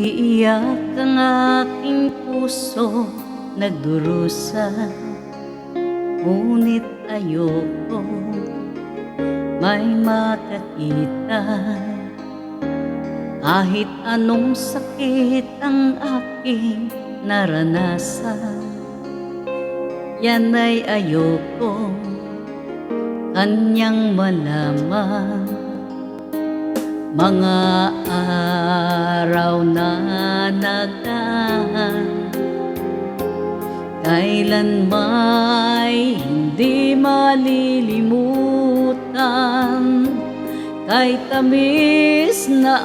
Iiyak ang aking puso, nagdurusa, ngunit ayoko may makakita. Kahit anong sakit ang aking naranasan, yan ay ayoko kanyang malaman. Mga araw na nagdaan, kailan may hindi malilimutan. Kay tamis na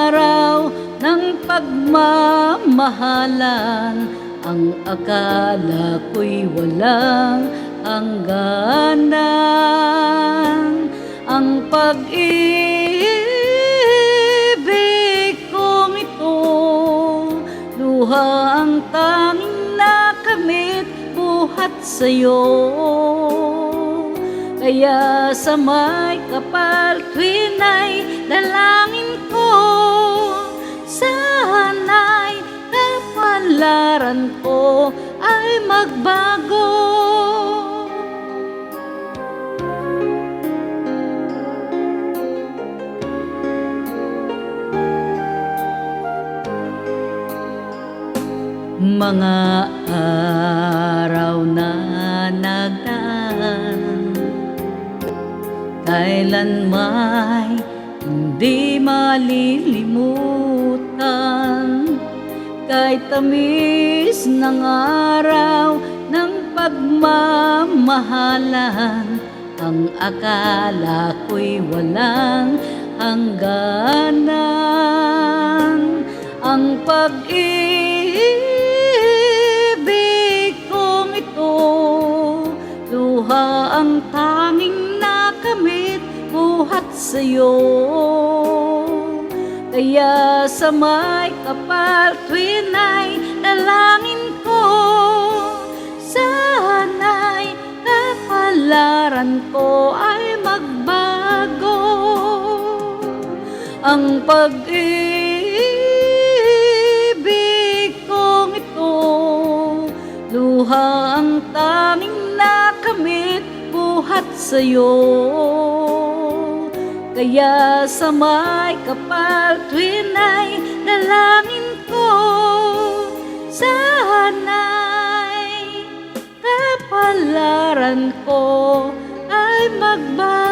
araw ng pagmamahalan, ang akala ko'y walang hangganan. Ang pag-ibig kong ito, luha ang tanging nakamit buhat sa'yo. Kaya sa may kapal tuwina'y dalangin ko, sana'y kapalaran ko ay magbago. Mga araw na nagdaan, kailan may hindi malilimutan. Kay tamis ng araw ng pagmamahalan, ang akala ko'y walang hangganan. Ang pag-ibig kong ito, luha ang tanging nakamit buhat sa'yo. Kaya sa may kapal tuwina'y dalangin ko, sana'y kapalaran ko ay magbago. Ang pag-ibig kong ito, luha ang tanging nakamit buhat sa'yo. Kaya sa may kapal tuwina'y dalangin ko, sana'y kapalaran ko ay magbago.